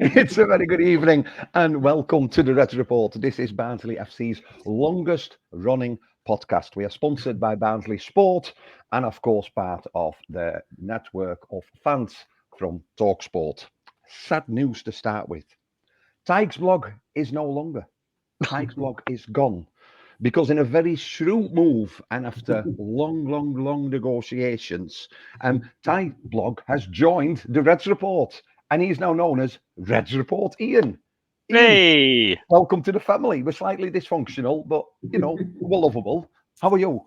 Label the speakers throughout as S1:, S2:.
S1: It's a very good evening and welcome to the Reds Report. This is Barnsley FC's longest running podcast. We are sponsored by Barnsley Sport and, of course, part of the network of fans from TalkSport. Sad news to start with. Tyke's blog is no longer. Tyke's blog is gone. Because in a very shrewd move and after long negotiations, Ty Blog has joined the Reds Report and he's now known as Reds Report Ian. Ian,
S2: Hey!
S1: welcome to the family. We're slightly dysfunctional, but, we're lovable. How are you?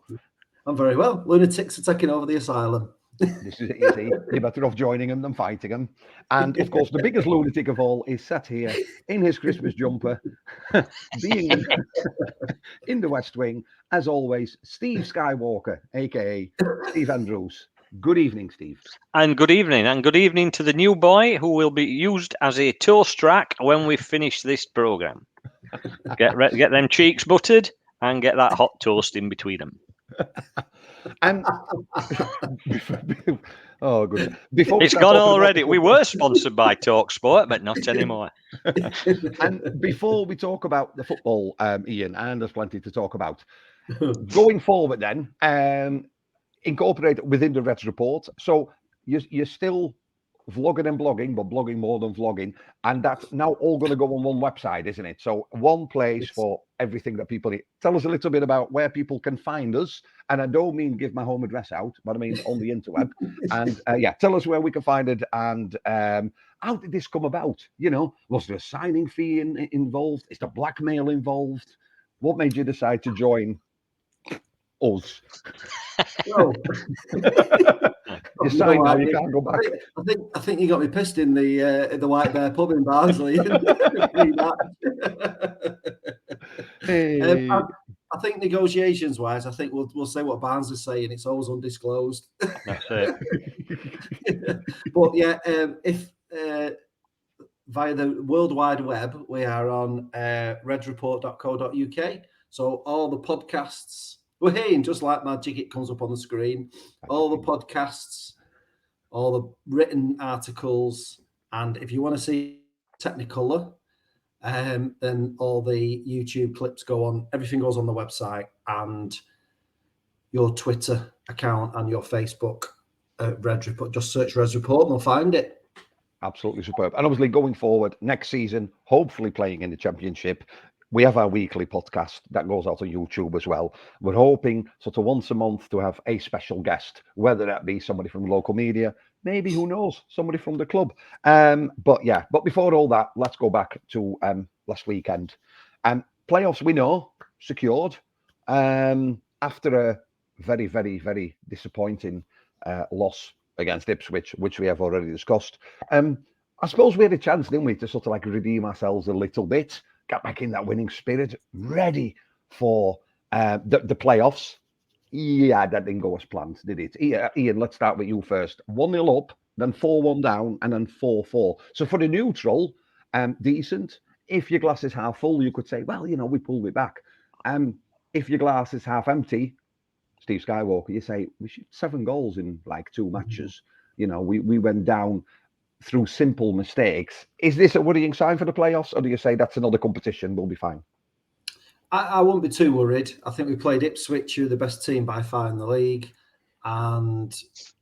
S3: I'm very well. Lunatics are taking over the asylum.
S1: This is easy. You're better off joining them than fighting them. And, of course, the biggest lunatic of all is sat here in his Christmas jumper, being in the West Wing, as always, Steve Skywalker, a.k.a. Steve Andrews. Good evening, Steve.
S2: And good evening to the new boy who will be used as a toast rack when we finish this programme. Get them cheeks buttered and get that hot toast in between them.
S1: And oh, good. Before
S2: it's gone already. We were sponsored by TalkSport, but not anymore.
S1: And before we talk about the football, Ian, and there's plenty to talk about. Going forward, then, incorporate within the Reds Report. So you're still vlogging and blogging, but blogging more than vlogging, and that's now all going to go on one website, isn't it? So one place for everything that people need. Tell us a little bit about where people can find us, and I don't mean give my home address out, but I mean on the interweb. And tell us where we can find it, and how did this come about? Was there a signing fee involved? Is there blackmail involved? What made you decide to join us?
S3: Well,
S1: you signed now, you can't go back.
S3: I think you got me pissed in the White Bear pub in Barnsley.
S1: Hey.
S3: I think negotiations wise, I think we'll say what Barnes is saying. It's always undisclosed.
S2: That's it.
S3: But yeah, if via the World Wide Web, we are on redsreport.co.uk. So all the podcasts. Well, hey, just like magic, it comes up on the screen. All the podcasts, all the written articles, and if you want to see Technicolor, then all the YouTube clips go on. Everything goes on the website and your Twitter account and your Facebook Reds Report. Just search Reds Report and they'll find it.
S1: Absolutely superb. And obviously going forward, next season, hopefully playing in the Championship, we have our weekly podcast that goes out on YouTube as well. We're hoping sort of once a month to have a special guest, whether that be somebody from local media, maybe, who knows, somebody from the club. But before all that, let's go back to last weekend. Playoffs, we know, secured. After a very, very, very disappointing loss against Ipswich, which we have already discussed. I suppose we had a chance, didn't we, to sort of like redeem ourselves a little bit. Got back in that winning spirit, ready for the playoffs. Yeah, that didn't go as planned, did it? Ian, let's start with you first. 1-0 up, then 4-1 down, and then 4-4. So for the neutral, decent. If your glass is half full, you could say, well, we pulled it back. If your glass is half empty, Steve Skywalker, you say, we should 7 goals in like 2 matches. We went down through simple mistakes. Is this a worrying sign for the playoffs, or do you say that's another competition, we'll be fine?
S3: I won't be too worried. I think we played Ipswich, who are the best team by far in the league. And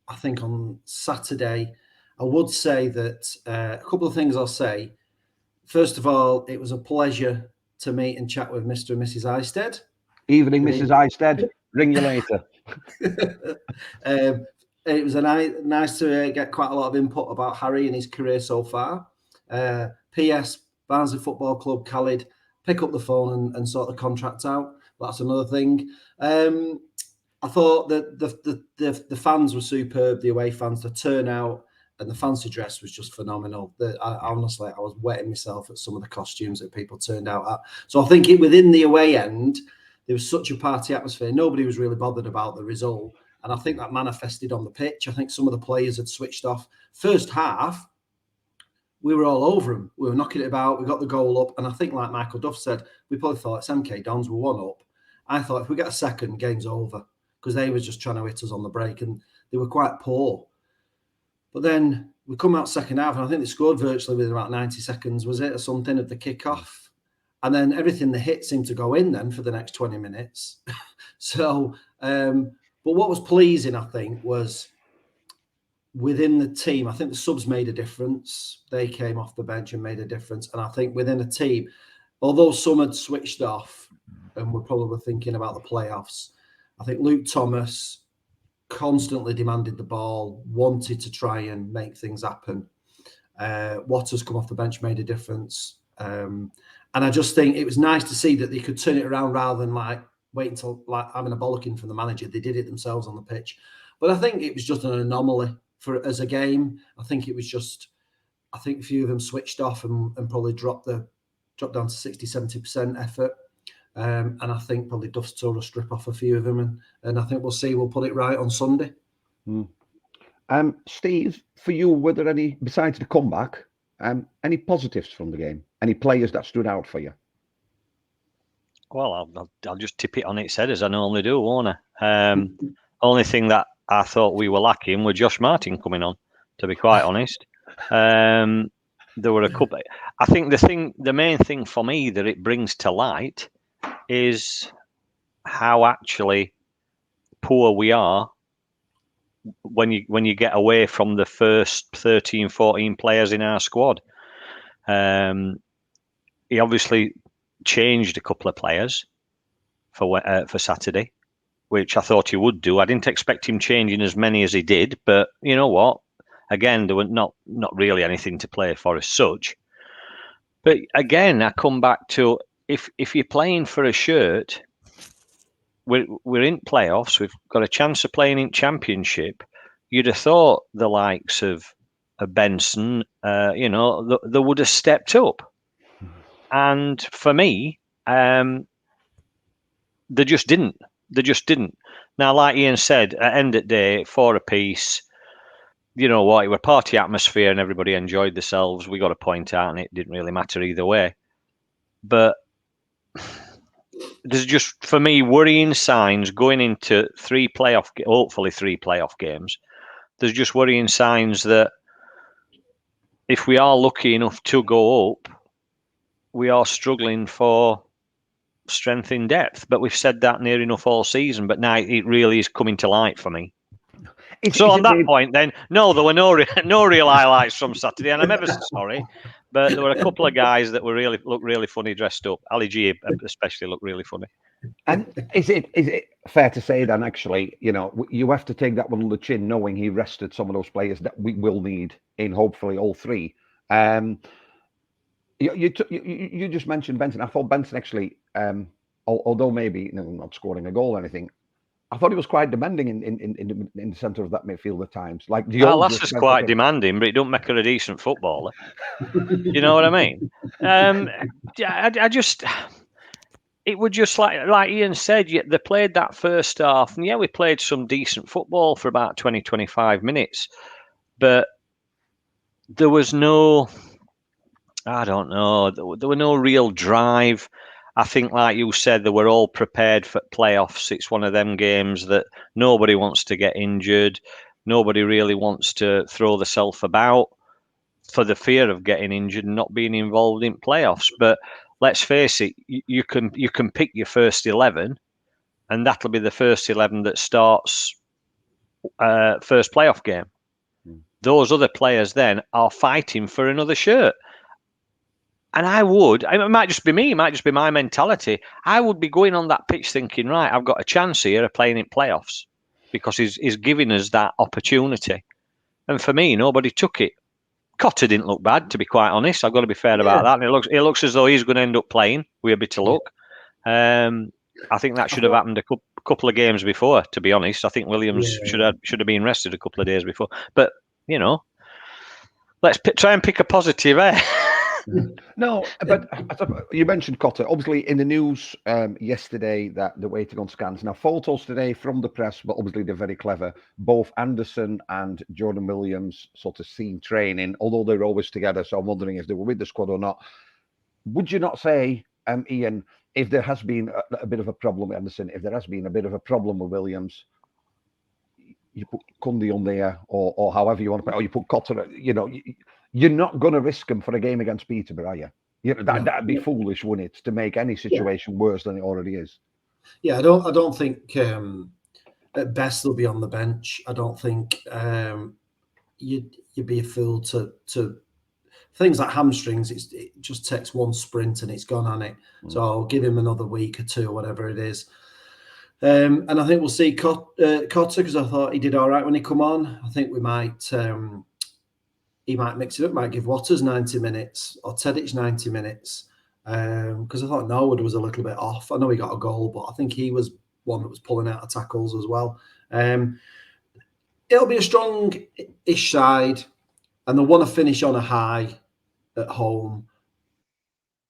S3: I think on Saturday, I would say that a couple of things I'll say. First of all, it was a pleasure to meet and chat with Mr. and Mrs. Eisted.
S1: Evening, Mrs. Eisted. Ring you later.
S3: It was nice to get quite a lot of input about Harry and his career so far. P.S. Barnsley Football Club, Khalid, pick up the phone and sort the contract out. That's another thing. I thought that the fans were superb, the away fans, the turnout and the fancy dress was just phenomenal. Honestly, I was wetting myself at some of the costumes that people turned out at. So I think within the away end, there was such a party atmosphere. Nobody was really bothered about the result. And I think that manifested on the pitch. I think some of the players had switched off. First half, we were all over them. We were knocking it about. We got the goal up. And I think, like Michael Duff said, we probably thought it's MK Dons, we're 1 up. I thought if we get a second, game's over. Because they were just trying to hit us on the break. And they were quite poor. But then we come out second half, and I think they scored virtually within about 90 seconds, was it, or something, of the kickoff. And then everything they hit seemed to go in then for the next 20 minutes. So, but what was pleasing, I think, was within the team, I think the subs made a difference. They came off the bench and made a difference. And I think within a team, although some had switched off and were probably thinking about the playoffs, I think Luke Thomas constantly demanded the ball, wanted to try and make things happen. Waters come off the bench, made a difference. And I just think it was nice to see that they could turn it around rather than like wait until like having a bollocking from the manager. They did it themselves on the pitch. But I think it was just an anomaly as a game. I think it was just, I think a few of them switched off and probably dropped down to 60-70% effort. And I think probably Duff's tore a strip off a few of them, and I think we'll put it right on Sunday.
S1: Steve, for you, were there any, besides the comeback, any positives from the game? Any players that stood out for you?
S2: Well, I'll just tip it on its head as I normally do, won't I? Only thing that I thought we were lacking were Josh Martin coming on, to be quite honest. There were a couple. I think the main thing for me that it brings to light is how actually poor we are when you get away from the first 13, 14 players in our squad. He obviously changed a couple of players for Saturday, which I thought he would do. I didn't expect him changing as many as he did, but you know what? Again, there were not really anything to play for as such. But again, I come back to if you're playing for a shirt, we're in playoffs. We've got a chance of playing in Championship. You'd have thought the likes of Benson, they would have stepped up. And for me, they just didn't. They just didn't. Now, like Ian said, at end of the day, 4 apiece. You know what? It was party atmosphere and everybody enjoyed themselves. We got a point out, and it didn't really matter either way. But there's just, for me, worrying signs going into hopefully three playoff games. There's just worrying signs that if we are lucky enough to go up, we are struggling for strength in depth. But we've said that near enough all season. But now it really is coming to light for me. So on that point, then, no, there were no real highlights from Saturday, and I'm ever so sorry, but there were a couple of guys that looked really funny dressed up. Ali G especially looked really funny.
S1: And is it fair to say then, actually, you have to take that one on the chin, knowing he rested some of those players that we will need in hopefully all three. You just mentioned Benson. I thought Benson actually, although maybe not scoring a goal or anything, I thought he was quite demanding in the centre of that midfield at times. Like
S2: Lasser's quite demanding, but he don't make her a decent footballer. You know what I mean? I just, it would just like Ian said. They played that first half, and we played some decent football for about 20-25 minutes, but there was no, I don't know, there were no real drive. I think, like you said, they were all prepared for playoffs. It's one of them games that nobody wants to get injured. Nobody really wants to throw themselves about for the fear of getting injured and not being involved in playoffs. But let's face it, you can pick your first 11, and that'll be the first 11 that starts first playoff game. Those other players then are fighting for another shirt. And it might just be me, it might just be my mentality. I would be going on that pitch thinking, right, I've got a chance here of playing in playoffs because he's giving us that opportunity. And for me, nobody took it. Cotter didn't look bad, to be quite honest. I've got to be fair about that. And it looks as though he's going to end up playing with a bit of luck. I think that should have happened a couple of games before, to be honest. I think Williams should have been rested a couple of days before. But, let's try and pick a positive, eh?
S1: No, but you mentioned Cotter. Obviously, in the news yesterday that they're waiting on scans. Now, photos today from the press, but obviously they're very clever. Both Anderson and Jordan Williams sort of seen training, although they're always together. So I'm wondering if they were with the squad or not. Would you not say, Ian, if there has been a bit of a problem with Anderson, if there has been a bit of a problem with Williams, you put Cundy on there, or however you want to play, or you put Cotter. You're not going to risk him for a game against Peterborough, are you? That'd be foolish, wouldn't it, to make any situation worse than it already is.
S3: Yeah, I don't think at best they'll be on the bench. I don't think you'd be a fool to things like hamstrings. It just takes one sprint and it's gone on it. So I'll give him another week or two, or whatever it is. And I think we'll see Cotter, because I thought he did all right when he come on. I think we might. He might mix it up. Might give Waters 90 minutes or Tedic 90 minutes. Because I thought Norwood was a little bit off. I know he got a goal, but I think he was one that was pulling out of tackles as well. It'll be a strong-ish side, and they'll want to finish on a high at home.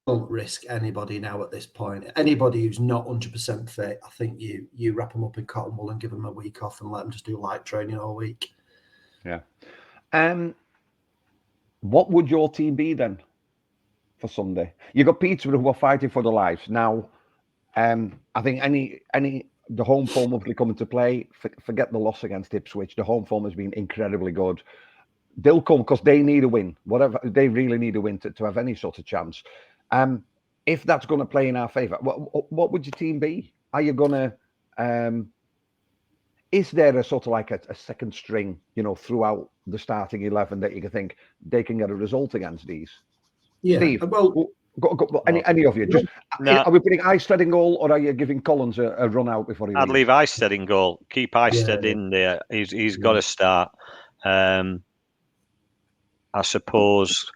S3: Don't risk anybody now at this point. Anybody who's not 100% fit, I think you wrap them up in cotton wool and give them a week off and let them just do light training all week.
S1: Yeah. What would your team be then for Sunday? You got Peterborough who are fighting for their lives now. I think the home form will be coming to play. Forget the loss against Ipswich. The home form has been incredibly good. They'll come because they need a win. Whatever, they really need a win to have any sort of chance. If that's going to play in our favour, what would your team be? Are you going to? Is there a sort of like a second string, throughout the starting 11 that you can think they can get a result against these?
S3: Yeah.
S1: Steve,
S3: Well,
S1: any of you? Just are we putting Isted in goal, or are you giving Collins a run out before he leaves?
S2: I'd leave Isted in goal. Keep Isted in there. He's got to start. I suppose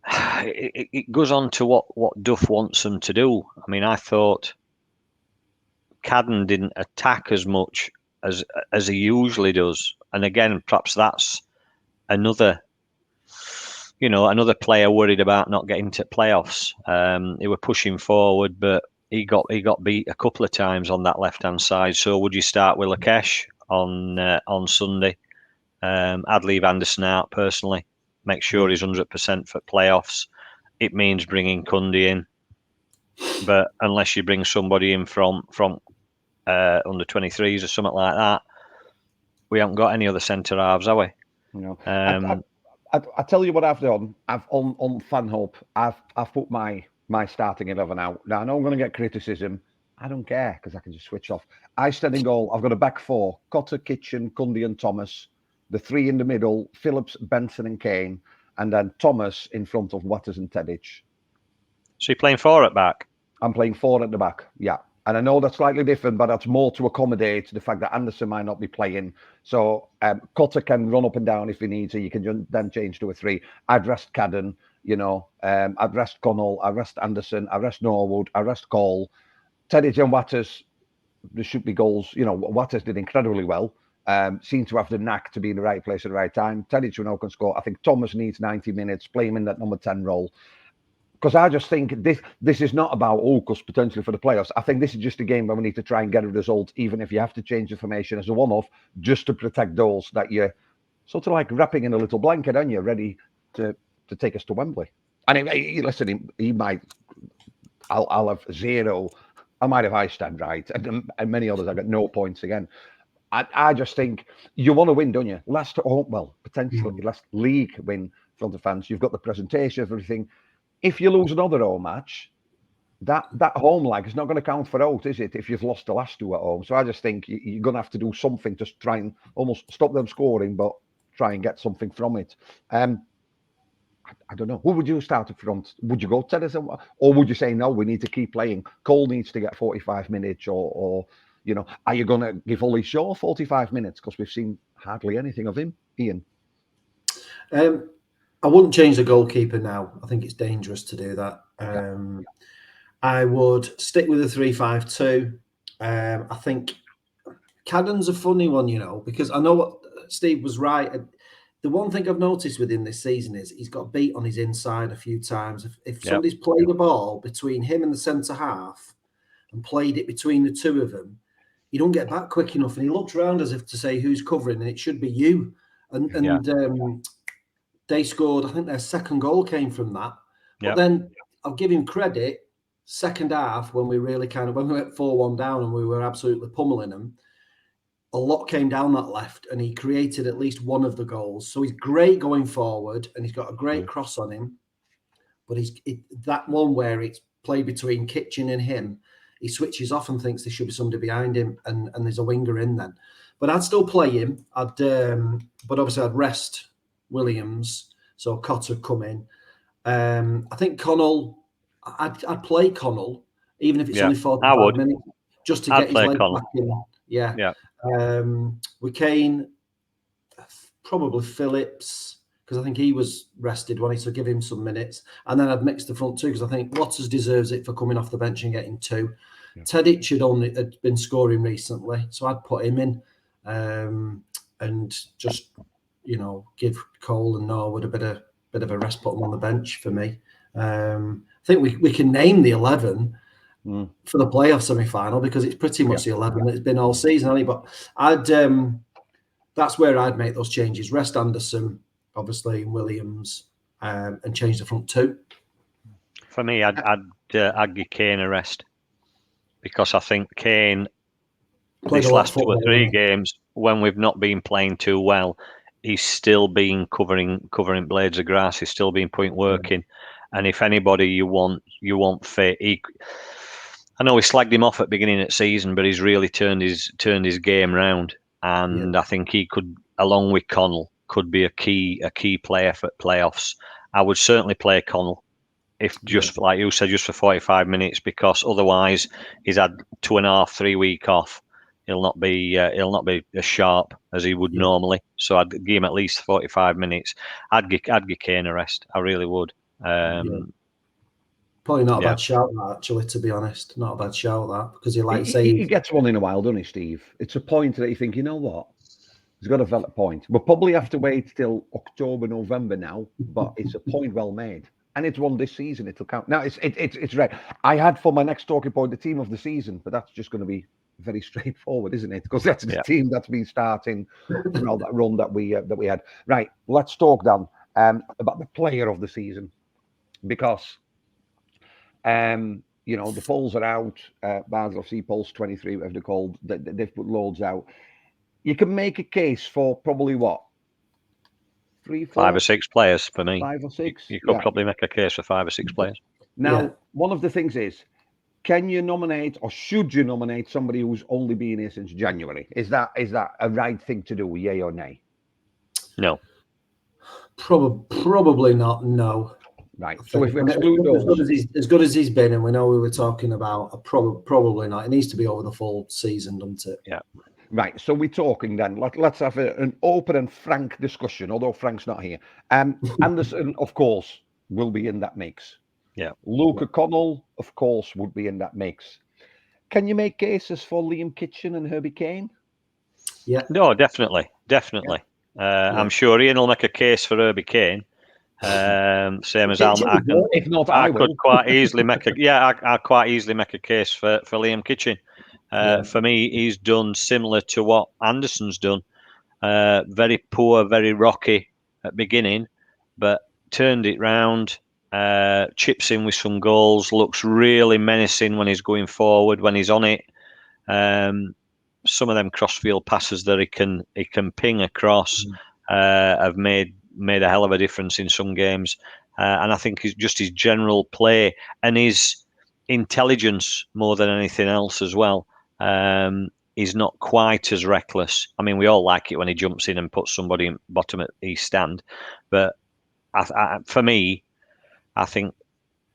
S2: it goes on to what Duff wants them to do. I mean, I thought Cadden didn't attack as much as he usually does, and again, perhaps that's another player worried about not getting to playoffs. They were pushing forward, but he got beat a couple of times on that left-hand side. So would you start with Lakesh on Sunday? I'd leave Anderson out personally. Make sure he's 100% for playoffs. It means bringing Cundy in, but unless you bring somebody in from under 23s or something like that, we haven't got any other centre halves, have we?
S1: I tell you what I've done. I've on FanHub. I've put my starting 11 out. Now I know I'm going to get criticism. I don't care because I can just switch off. Isted in goal. I've got a back four: Cotter, Kitchen, Cundy, and Thomas. The three in the middle: Phillips, Benson, and Kane, and then Thomas in front of Waters and Tedic.
S2: So you're playing 4 at back?
S1: I'm playing 4 at the back. Yeah. And I know that's slightly different, but that's more to accommodate the fact that Anderson might not be playing. So Cotter can run up and down if he needs it. You can then change to a 3. I'd rest Cadden, I'd rest Connell, I'd rest Anderson, I'd rest Norwood, I'd rest Cole. Tedic and Waters, there should be goals. Waters did incredibly well. Seemed to have the knack to be in the right place at the right time. Tedic can score. I think Thomas needs 90 minutes, play him in that number 10 role. Because I just think this is not about Ocus potentially for the playoffs. I think this is just a game where we need to try and get a result, even if you have to change the formation as a one-off, just to protect those that you're sort of like wrapping in a little blanket, aren't you, ready to take us to Wembley. And listen, he might. I'll have 0. I might have Isted right, and many others. I got no points again. I just think you want to win, don't you? Potentially last league win from the fans. You've got the presentation, everything. If you lose another home match, that home leg is not going to count for out, is it? If you've lost the last 2 at home, so I just think you're going to have to do something to try and almost stop them scoring, but try and get something from it. I don't know. Who would you start up front? Would you go Teddy, or would you say no? We need to keep playing. Cole needs to get 45 minutes, or are you going to give Ollie Shaw 45 minutes? Because we've seen hardly anything of him, Ian.
S3: I wouldn't change the goalkeeper now. I think it's dangerous to do that. I would stick with the 3-5-2. I think Cadden's a funny one, because I know what Steve was right. The one thing I've noticed with him this season is he's got beat on his inside a few times. If somebody's played a ball between him and the centre half and played it between the two of them, he don't get back quick enough, and he looks around as if to say who's covering, and it should be you. They scored, I think their second goal came from that. But then I'll give him credit, second half, when we really when we went 4-1 down and we were absolutely pummeling them, a lot came down that left, and he created at least one of the goals. So he's great going forward, and he's got a great cross on him. But that one where it's played between Kitchen and him, he switches off and thinks there should be somebody behind him, and there's a winger in then. But I'd still play him. But obviously I'd rest Williams, so Cotter come in. I think Connell. I'd play Connell, even if it's only 45 minutes, just to get his legs back in. Yeah. With Kane, probably Phillips, because I think he was rested when he, so give him some minutes. And then I'd mix the front two, because I think Waters deserves it for coming off the bench and getting 2. Yeah. Tedic had been scoring recently, so I'd put him in, and just give Cole and Norwood a bit of a rest, put them on the bench for me. I think we can name the 11 for the playoff semi-final, because it's pretty much the 11 that's been all season, hasn't it? But that's where I'd make those changes. Rest Anderson, obviously, Williams, and change the front 2.
S2: For me, I'd give Kane a rest, because I think Kane, this last 2 or 3 games, when we've not been playing too well, he's still been covering blades of grass. He's still been putting work in. And if anybody you want fit, I know we slagged him off at the beginning of the season, but he's really turned his game round. And I think he could, along with Connell, could be a key player for playoffs. I would certainly play Connell, if just like you said, just for 45 minutes, because otherwise he's had 2.5-3 weeks off. He'll not be as sharp as he would normally. So I'd give him at least 45 minutes. I'd give Kane a rest. I really would.
S3: Probably not a bad shout, that, actually, to be honest. Not a bad shout, that, because he
S1: gets one in a while, doesn't he, Steve? It's a point that you think, you know what? He's got a valid point. We'll probably have to wait till October, November now, but it's a point well made. And it's one this season. It'll count. Now, it's right. I had for my next talking point the team of the season, but that's just going to be very straightforward, isn't it? Because that's the team that's been starting that run that we had. Right, let's talk then about the player of the season, because the polls are out. Barnsley FC polls 23, whatever they're called. They've put loads out. You can make a case for probably what? 3, 4,
S2: 5 or 6 players for me.
S1: 5 or 6.
S2: You could probably make a case for 5 or 6 players.
S1: Now, one of the things is, can you nominate, or should you nominate, somebody who's only been here since January? Is that a right thing to do, yay or nay?
S2: No.
S3: Probably not, no.
S1: Right. So if we exclude those,
S3: as good as he's been, and we know we were talking about, probably not. It needs to be over the full season, doesn't it?
S2: Yeah.
S1: Right. So we're talking then. Let's have an open and frank discussion. Although Frank's not here, Anderson, of course, will be in that mix.
S2: Yeah.
S1: Luke O'Connell, of course, would be in that mix. Can you make cases for Liam Kitchen and Herbie Kane?
S3: Yeah.
S2: No, definitely. Yeah. I'm sure Ian will make a case for Herbie Kane. Same as I can.
S1: If not,
S2: I could quite easily make I quite easily make a case for Liam Kitchen. For me, he's done similar to what Anderson's done. Very poor, very rocky at beginning, but turned it round. Chips in with some goals. Looks really menacing when he's going forward. When he's on it, some of them crossfield passes that he can ping across have made a hell of a difference in some games. And I think it's just his general play and his intelligence more than anything else as well. He's not quite as reckless. I mean, we all like it when he jumps in and puts somebody in bottom at East Stand, but for me, I think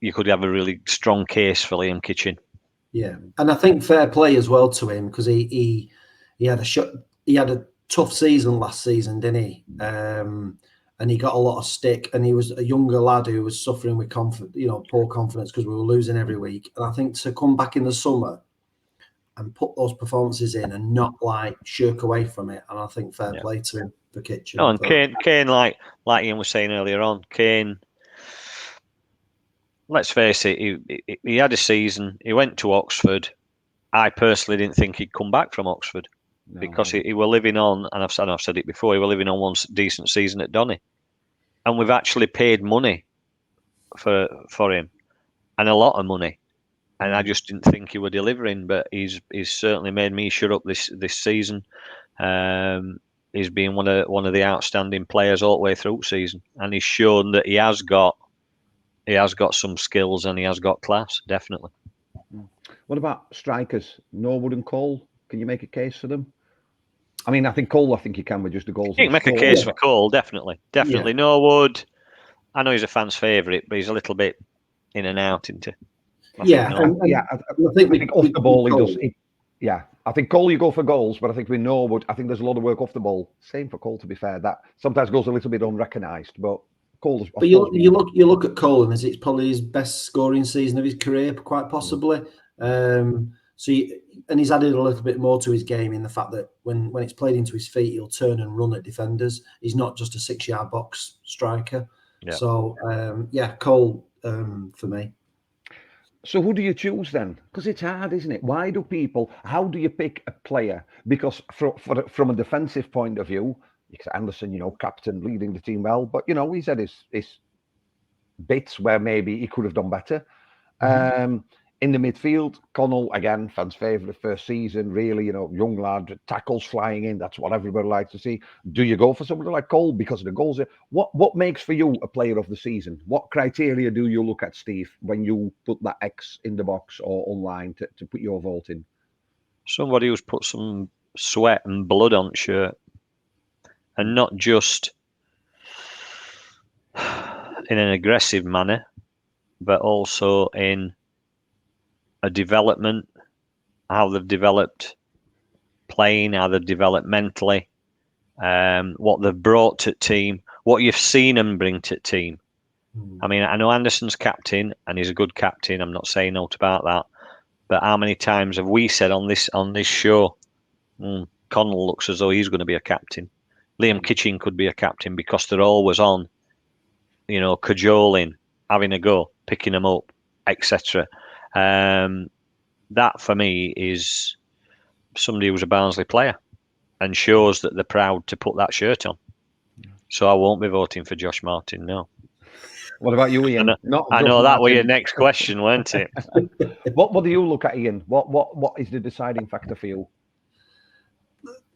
S2: you could have a really strong case for Liam Kitchen.
S3: Yeah, and I think fair play as well to him, because he had a tough season last season, didn't he? And he got a lot of stick, and he was a younger lad who was suffering with poor confidence because we were losing every week. And I think to come back in the summer and put those performances in and not shirk away from it, and I think fair play to him for Kitchen.
S2: Oh, and Kane, like Ian was saying earlier on, Kane. Let's face it, he had a season. He went to Oxford. I personally didn't think he'd come back from Oxford because he were living on, and I've said it before, he were living on one decent season at Donny. And we've actually paid money for him, and a lot of money. And I just didn't think he were delivering, but he's certainly made me shut up this season. He's been one of the outstanding players all the way through the season, and he's shown that he has got some skills and he has got class, definitely.
S1: What about strikers? Norwood and Cole. Can you make a case for them? I mean, I think Cole. I think you can with just the goals.
S2: You can make a case for Cole, definitely.
S3: Yeah.
S2: Norwood. I know he's a fan's favourite, but he's a little bit in and out, isn't he?
S3: I
S1: think off the ball he does. Yeah, I think Cole you go for goals, but I think with Norwood, I think there's a lot of work off the ball. Same for Cole, to be fair. That sometimes goes a little bit unrecognised, but Cole's.
S3: But you look at Cole, and it's probably his best scoring season of his career, quite possibly. And he's added a little bit more to his game in the fact that when it's played into his feet, he'll turn and run at defenders. He's not just a 6-yard box striker. Yeah. So Cole for me.
S1: So who do you choose then? Because it's hard, isn't it? How do you pick a player? Because from a defensive point of view, Anderson, captain, leading the team well, but he's had his bits where maybe he could have done better. In the midfield, Connell, again, fans' favourite first season, really, young lad, tackles flying in. That's what everybody likes to see. Do you go for somebody like Cole because of the goals? What makes for you a player of the season? What criteria do you look at, Steve, when you put that X in the box or online to put your vote in?
S2: Somebody who's put some sweat and blood on the shirt, and not just in an aggressive manner, but also in a development, how they've developed playing, how they've developed mentally, what they've brought to the team, what you've seen them bring to the team. I mean, I know Anderson's captain, and he's a good captain. I'm not saying no about that. But how many times have we said on this show, Connell looks as though he's going to be a captain. Liam Kitchen could be a captain because they're always on, cajoling, having a go, picking them up, etc. That for me is somebody who's a Barnsley player and shows that they're proud to put that shirt on. So I won't be voting for Josh Martin, no.
S1: What about you, Ian?
S2: I know that was your next question, weren't it?
S1: What do you look at, Ian? What is the deciding factor for you?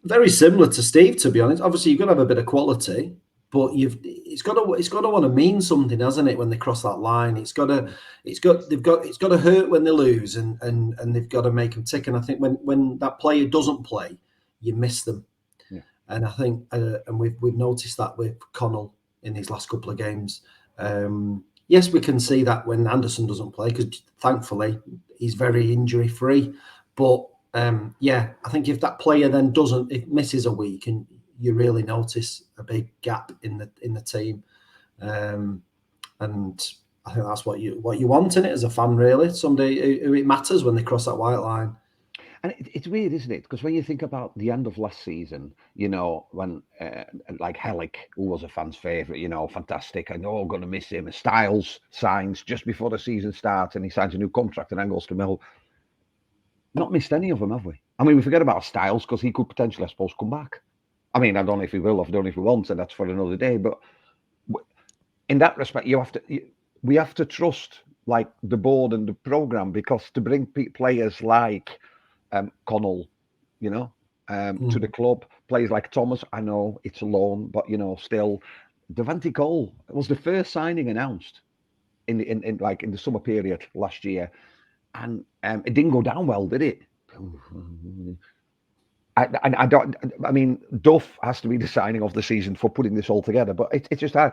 S3: Very similar to Steve, to be honest. Obviously, you've got to have a bit of quality, but it's got to want to mean something, hasn't it? When they cross that line, it's got to hurt when they lose, and they've got to make them tick. And I think when that player doesn't play, you miss them. Yeah. And I think, and we've noticed that with Connell in these last couple of games. Yes, we can see that when Anderson doesn't play, because thankfully he's very injury free. But I think if that player then misses a week, and you really notice a big gap in the team, and I think that's what you want in it as a fan, really. Somebody who it matters when they cross that white line.
S1: And it's weird, isn't it? Because when you think about the end of last season, when like Hellick, who was a fan's favourite, fantastic, I know I'm going to miss him. And Styles signs just before the season starts, and he signs a new contract and then goes to Mill. Not missed any of them, have we? I mean, we forget about Styles because he could potentially, I suppose, come back. I mean, I don't know if he will, I don't know if he won't, and that's for another day. But in that respect, we have to trust like the board and the programme, because to bring players like Connell, to the club, players like Thomas, I know it's a loan, but still, Devante Cole was the first signing announced in the summer period last year, and it didn't go down well, did it? I mean, Duff has to be the signing of the season for putting this all together, but it's just I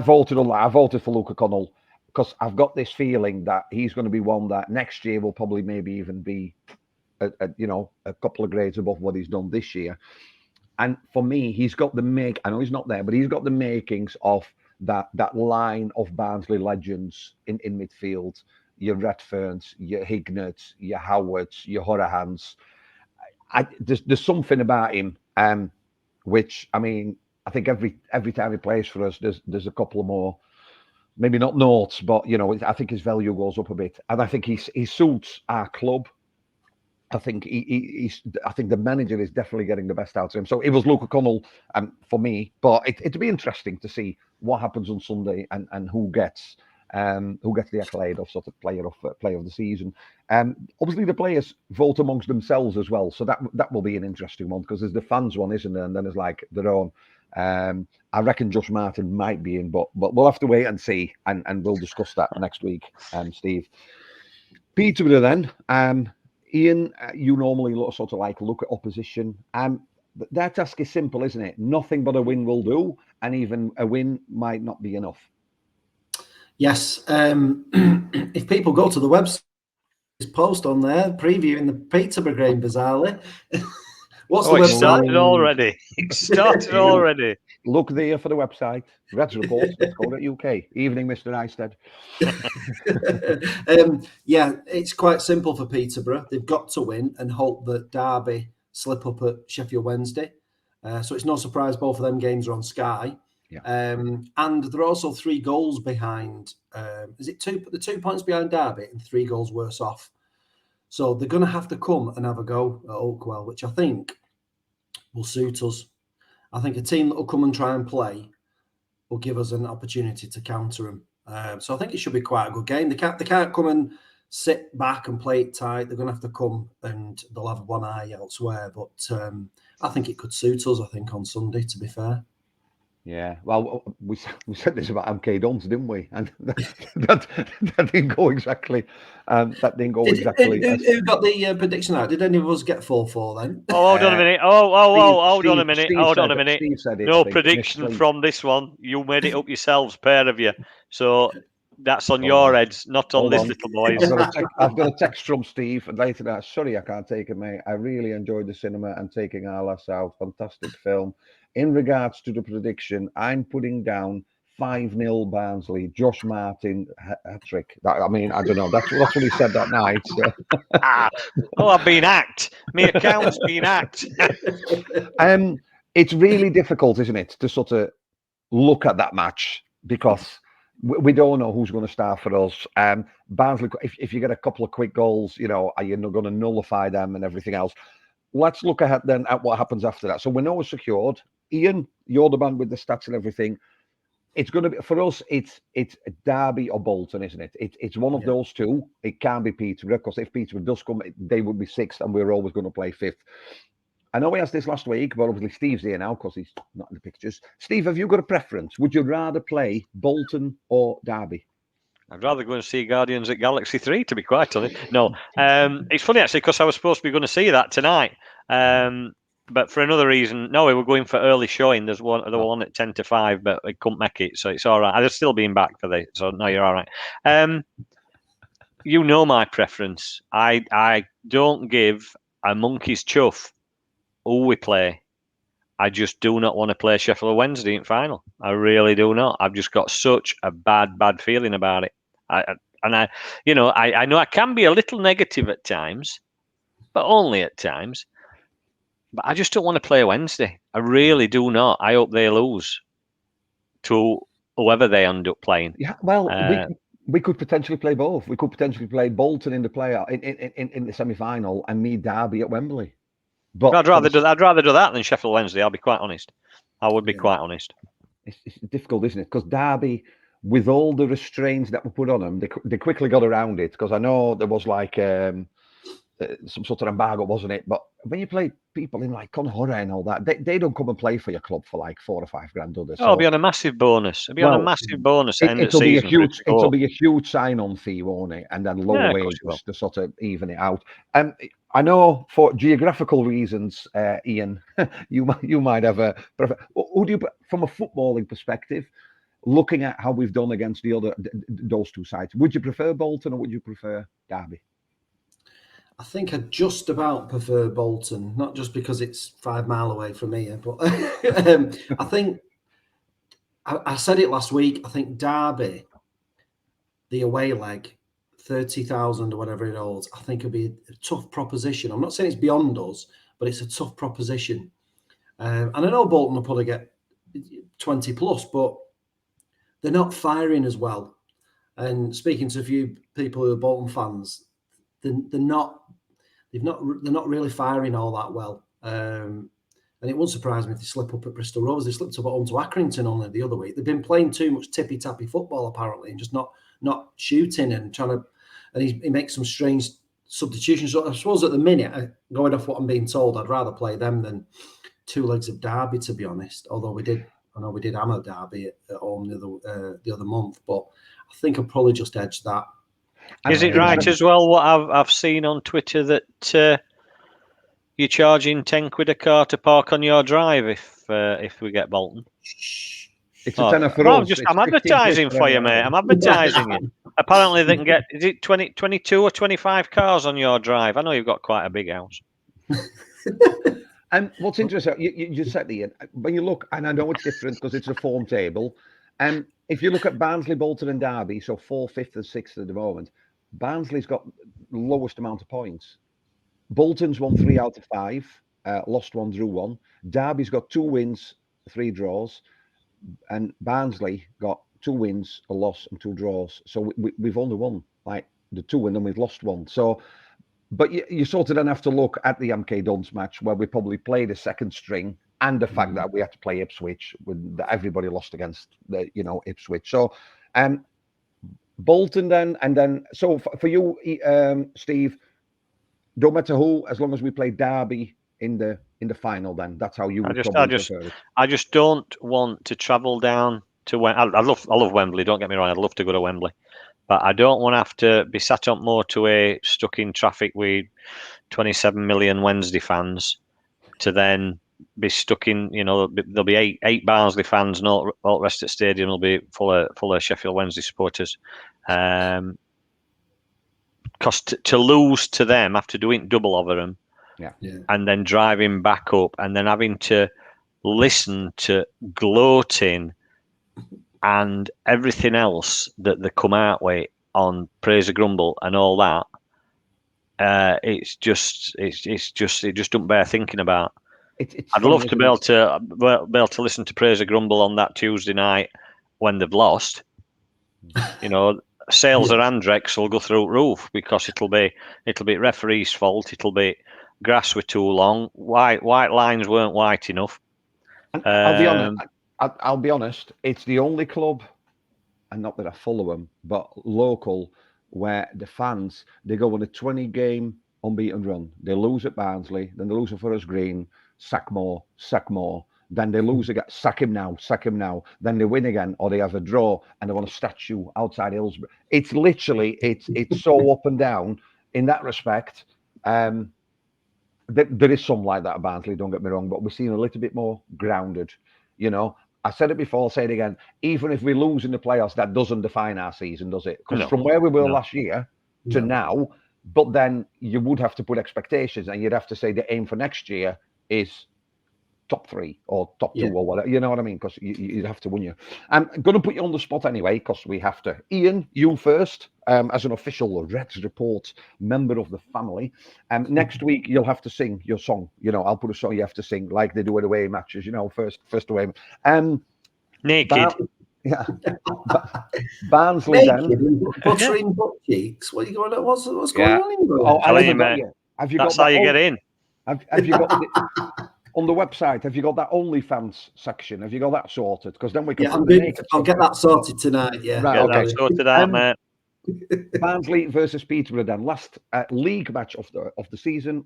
S1: voted on that. I voted for Luca Connell because I've got this feeling that he's going to be one that next year will probably maybe even be a couple of grades above what he's done this year. And for me, he's got I know he's not there, but he's got the makings of that line of Barnsley legends in midfield. Your Redferns, your Hignets, your Howards, your Horahans. There's something about him, which, I mean, I think every time he plays for us, there's a couple of more, maybe not notes, but I think his value goes up a bit, and I think he suits our club. I think I think the manager is definitely getting the best out of him. So it was Luca Connell for me, but it'd be interesting to see what happens on Sunday and who gets who gets the accolade of sort of player of the season. Obviously, the players vote amongst themselves as well, so that will be an interesting one because there's the fans one, isn't there? And then there's like their own. I reckon Josh Martin might be in, but we'll have to wait and see, and we'll discuss that next week, Steve. Peterborough then. Ian, you normally sort of like look at opposition. Their task is simple, isn't it? Nothing but a win will do, and even a win might not be enough.
S3: Yes. If people go to the website, post on there previewing the Peterborough game, bizarrely. What's the website?
S2: It started already. It started already.
S1: Look there for the website. Redsreport.co.uk. Evening, Mr. Eisted.
S3: Yeah, it's quite simple for Peterborough. They've got to win and hope that Derby slip up at Sheffield Wednesday. So it's no surprise both of them games are on Sky.
S1: Yeah.
S3: And they're also 3 goals behind. Is it 2? The 2 points behind Derby and 3 goals worse off. So they're going to have to come and have a go at Oakwell, which I think will suit us. I think a team that will come and try and play will give us an opportunity to counter them. So I think it should be quite a good game. They can't come and sit back and play it tight. They're going to have to come and they'll have one eye elsewhere. But I think it could suit us, I think, on Sunday, to be fair.
S1: Yeah, well, we said this about MK Dons, didn't we? And that didn't go exactly. That didn't go exactly.
S3: Who got the prediction out? Did any of us get 4-4 then?
S2: Oh, hold on a minute. Hold on a minute. Hold on a minute.
S1: Steve said it,
S2: no prediction from this one. You made it up yourselves, pair of you. So that's on your heads, not on this little boy's.
S1: I've got a text from Steve and later that. Sorry, I can't take it, mate. I really enjoyed the cinema and taking our lass out. Fantastic film. In regards to the prediction, I'm putting down 5-0 Barnsley. Josh Martin hat-trick. I mean, I don't know. That's what he said that night. So.
S2: I've been hacked. My account's been hacked.
S1: It's really difficult, isn't it, to sort of look at that match because we don't know who's going to start for us. Barnsley, if you get a couple of quick goals, are you not going to nullify them and everything else? Let's look ahead then at what happens after that. So we know we're secured. Ian, you're the man with the stats and everything. It's going to be for us. It's Derby or Bolton, isn't it? It's one of those two. It can't be Peterborough because if Peterborough does come, they would be 6th, and we're always going to play 5th. I know we asked this last week, but obviously Steve's here now because he's not in the pictures. Steve, have you got a preference? Would you rather play Bolton or Derby?
S2: I'd rather go and see Guardians at Galaxy 3, to be quite honest. No, it's funny actually because I was supposed to be going to see that tonight. But for another reason, no, we were going for early showing. There's one at 10 to 5, but I couldn't make it, so it's all right. I've still been back for this, so no, you're all right. You know my preference. I don't give a monkey's chuff who we play. I just do not want to play Sheffield Wednesday in final. I really do not. I've just got such a bad feeling about it. I know I can be a little negative at times, but only at times. But I just don't want to play Wednesday. I really do not. I hope they lose to whoever they end up playing.
S1: Yeah, well, we could potentially play both. We could potentially play Bolton in the playoff in the semi-final and meet Derby at Wembley. But
S2: I'd rather do that than Sheffield Wednesday. I'll be quite honest. I would be quite honest.
S1: It's difficult, isn't it? Because Derby, with all the restraints that were put on them, they quickly got around it. Because I know there was like some sort of embargo, wasn't it? But when you play people in like Conhorre and all that, they don't come and play for your club for like 4 or 5 grand, do they? So,
S2: it'll be on a massive bonus. It'll be on a massive bonus at the end of the season.
S1: It'll be a huge sign-on fee, won't it? And then low wages to sort of even it out. I know for geographical reasons, Ian, you might have a preference. Who do you, from a footballing perspective, looking at how we've done against those two sides, would you prefer Bolton or would you prefer Derby?
S3: I think I just about prefer Bolton, not just because it's 5 miles away from here, but I think I said it last week. I think Derby, the away leg, 30,000 or whatever it holds, I think it'll be a tough proposition. I'm not saying it's beyond us, but it's a tough proposition. And I know Bolton will probably get 20 plus, but they're not firing as well. And speaking to a few people who are Bolton fans, they're not really firing all that well. And it wouldn't surprise me if they slip up at Bristol Rovers. They slipped up at home to Accrington only the other week. They've been playing too much tippy-tappy football, apparently, and just not shooting and trying to... And he makes some strange substitutions. So I suppose at the minute, going off what I'm being told, I'd rather play them than two legs of Derby, to be honest. Although I know we did hammer Derby at home the other month, but I think I'll probably just edge that.
S2: Is it right as well what I've seen on Twitter that you're charging £10 a car to park on your drive if we get Bolton?
S1: It's a tenner for us.
S2: I'm advertising for you, mate. I'm advertising it. Apparently they can get, is it 22 or 25 cars on your drive? I know you've got quite a big house.
S1: And what's interesting, you said, Ian, when you look, and I know it's different because it's a form table. If you look at Barnsley, Bolton, and Derby, so 4th, 5th, and 6th at the moment, Barnsley's got the lowest amount of points. Bolton's won 3 out of 5, lost 1, drew 1. Derby's got 2 wins, 3 draws, and Barnsley got 2 wins, a loss, and 2 draws. So we've only won like the 2, and then we've lost 1. So. But you sort of then have to look at the MK Dons match where we probably played a second string, and the fact that we had to play Ipswich when everybody lost against Ipswich. So, Bolton then, and then so for you, Steve, don't matter who, as long as we play Derby in the final, then that's how you would prefer it.
S2: I just don't want to travel down to Wembley. I love Wembley. Don't get me wrong. I'd love to go to Wembley. But I don't want to have to be sat on motorway, stuck in traffic with 27 million Wednesday fans, to then be stuck in, there'll be eight Barnsley fans, and all the rest of the stadium will be full of Sheffield Wednesday supporters. Because to lose to them after doing double over them, and then driving back up, and then having to listen to gloating and everything else that they come out with on Praise or Grumble and all that, it just don't bear thinking about. I'd love to be able to listen to Praise or Grumble on that Tuesday night when they've lost. Sales of Andrex will go through the roof because it'll be referee's fault. It'll be grass were too long, white lines weren't white enough.
S1: And I'll be honest, it's the only club, and not that I follow them, but local, where the fans, they go on a 20-game unbeaten run. They lose at Barnsley, then they lose at Forest Green, sack more, then they lose again, sack him now, then they win again, or they have a draw, and they want a statue outside Hillsborough. It's literally, it's so up and down in that respect. There is some like that at Barnsley, don't get me wrong, but we're seeing a little bit more grounded, I said it before, I'll say it again. Even if we lose in the playoffs, that doesn't define our season, does it? Because from where we were last year to now, but then you would have to put expectations, and you'd have to say the aim for next year is top 3 or top 2 or whatever. You know what I mean? Because you'd have to win you. I'm going to put you on the spot anyway, because we have to. Ian, you first, as an official Reds Report member of the family. Next week, you'll have to sing your song. I'll put a song you have to sing like they do at away matches, first away.
S2: Naked.
S3: Naked
S2: Barnsley
S3: then. Buttering butt cheeks. What are you going on? What's going on in there?
S1: Oh, I'll even got you. Have you
S2: That's
S1: got
S2: how you get in.
S1: Have you got on the website? Have you got that OnlyFans section? Have you got that sorted? Because then we can.
S3: I'll get that sorted tonight. Yeah.
S1: Right, okay.
S2: That sorted out, mate.
S1: Barnsley versus Peterborough. Then last league match of the season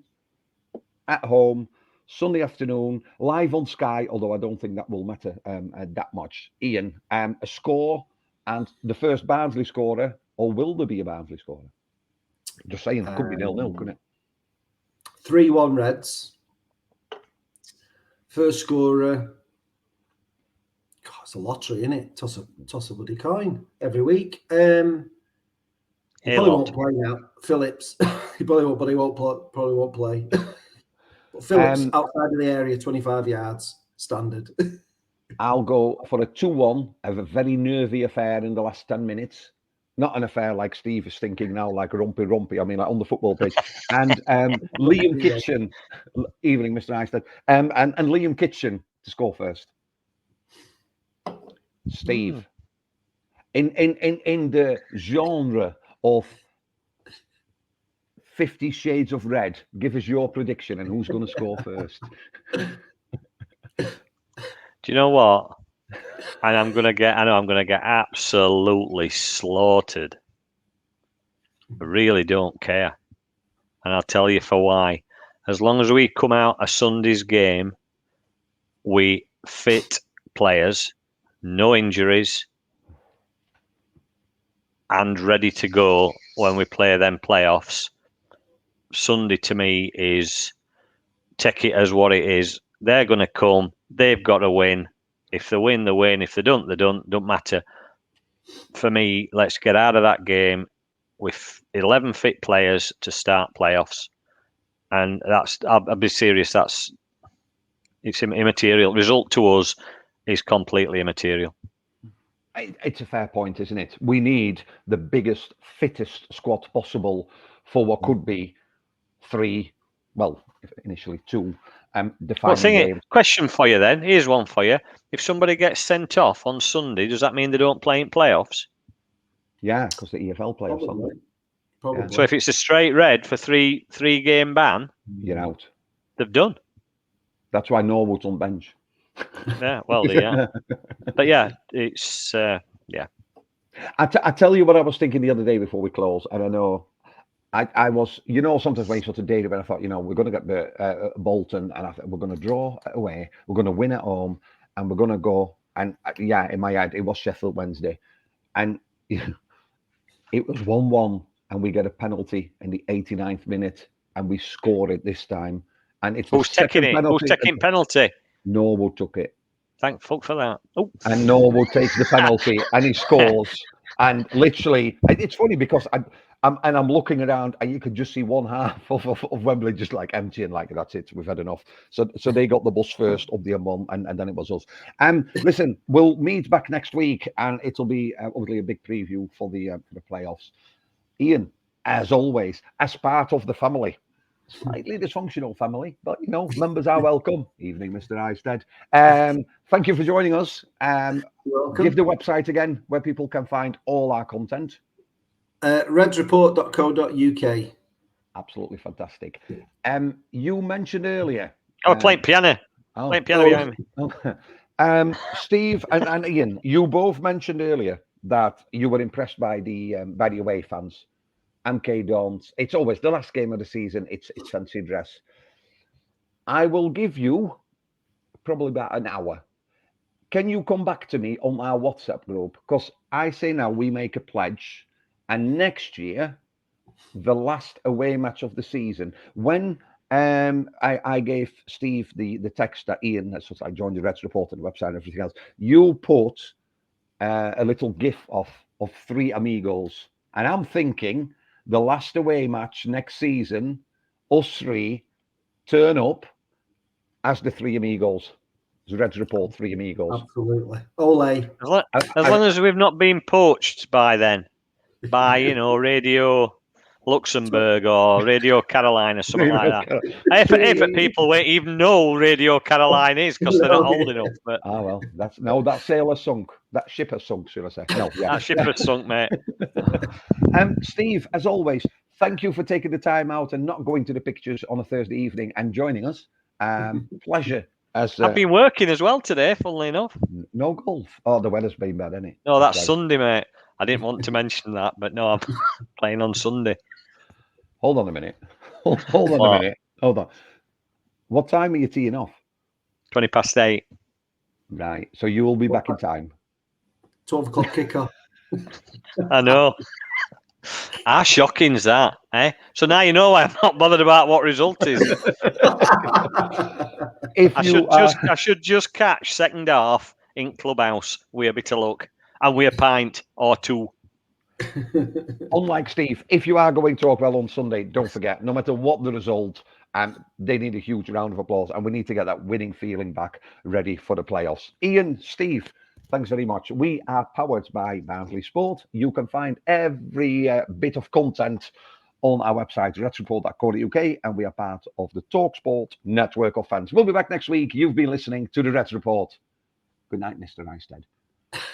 S1: at home. Sunday afternoon, live on Sky, although I don't think that will matter that much. Ian, a score and the first Barnsley scorer, or will there be a Barnsley scorer? Just saying, it could be 0-0, couldn't it?
S3: 3-1 Reds. First scorer. God, it's a lottery, isn't it? Toss a bloody coin every week. He probably won't play now. Phillips. He probably won't, but he probably won't play. But Phillips, outside of the area, 25 yards, standard.
S1: I'll go for a 2-1 of a very nervy affair in the last 10 minutes. Not an affair like Steve is thinking now, like rumpy. I mean, like on the football pitch. And Liam Kitchen, evening, Mr. Einstein, and Liam Kitchen to score first. Steve, in the genre of 50 Shades of Red, give us your prediction and who's going to score first.
S2: Do you know what? And I know I'm gonna get absolutely slaughtered. I really don't care. And I'll tell you for why. As long as we come out a Sunday's game, we fit players, no injuries, and ready to go when we play them playoffs. Sunday to me is take it as what it is. They're going to come. They've got to win. If they win, they win. If they don't, they don't. Don't matter. For me, let's get out of that game with 11 fit players to start playoffs. And I'll be serious, it's immaterial. Result to us is completely immaterial.
S1: It's a fair point, isn't it? We need the biggest, fittest squad possible for what could be 3, well, initially 2, defining games.
S2: Question for you then. Here's one for you. If somebody gets sent off on Sunday, does that mean they don't play in playoffs?
S1: Yeah, because the EFL playoffs.
S3: Probably.
S1: Yeah.
S2: So if it's a straight red for three game ban,
S1: you're out.
S2: They've done.
S1: That's why Norwood's on bench.
S2: Yeah, well, yeah. But yeah, it's yeah.
S1: I tell you what I was thinking the other day before we close, and I know I was, sometimes when you sort of dated, I thought, we're going to get Bolton, and I thought we're going to draw away, we're going to win at home, and we're going to go. And yeah, in my head, it was Sheffield Wednesday, and it was 1-1, and we get a penalty in the 89th minute, and we score it this time. And it's
S2: who's taking it? Who's taking penalty?
S1: Norwood took it.
S2: Thank fuck for that. Oh.
S1: And Norwood takes the penalty and he scores. And literally, it's funny because I'm looking around and you could just see one half of Wembley just like empty and like, that's it, we've had enough. So they got the bus first up the M1 and then it was us. Listen, we'll meet back next week and it'll be obviously a big preview for the playoffs. Ian, as always, as part of the family, slightly dysfunctional family, but members are welcome. Evening, Mr. Eisted. Thank you for joining us. Give the website again where people can find all our content.
S3: redsreport.co.uk.
S1: Absolutely fantastic. You mentioned earlier.
S2: I was playing piano. Playing piano behind me.
S1: Steve and Ian, you both mentioned earlier that you were impressed by the away fans. MK Dons. It's always the last game of the season. It's fancy dress. I will give you probably about an hour. Can you come back to me on our WhatsApp group? Because I say now we make a pledge, and next year, the last away match of the season, when I gave Steve the text that Ian, that's what I joined the Reds Report and the website and everything else, you put a little gif of 3 amigos, and I'm thinking the last away match next season, us 3 turn up as the 3 amigos. The Reds Report 3 amigos.
S3: Absolutely. Ole.
S2: As long as we've not been poached by then, by Radio Luxembourg or Radio Caroline or something like that. If people won't even know Radio Caroline is because they're not old enough. But
S1: well, that sailor sunk. That ship has sunk, should I say? No, yeah.
S2: That ship has sunk, mate.
S1: Steve, as always, thank you for taking the time out and not going to the pictures on a Thursday evening and joining us. Pleasure.
S2: I've been working as well today, funnily enough.
S1: No golf. Oh, the weather's been bad, isn't it?
S2: No, that's Sunday, mate. I didn't want to mention that, but no, I'm playing on Sunday.
S1: Hold on a minute. Hold on a minute. Hold on. What time are you teeing off?
S2: 8:20.
S1: Right. So you will be back in time.
S3: 12 o'clock kickoff.
S2: I know. How shocking is that, eh? So now you know why I'm not bothered about what result is. I should just catch second half in clubhouse with a bit of luck and with a pint or 2.
S1: Unlike Steve, if you are going to Oakwell on Sunday, don't forget, no matter what the result, they need a huge round of applause, and we need to get that winning feeling back ready for the playoffs. Ian, Steve, thanks very much. We are powered by Barnsley Sport. You can find every bit of content on our website, redsreport.co.uk, and we are part of the TalkSport network of fans. We'll be back next week. You've been listening to the Reds Report. Good night, Mr. Eisted.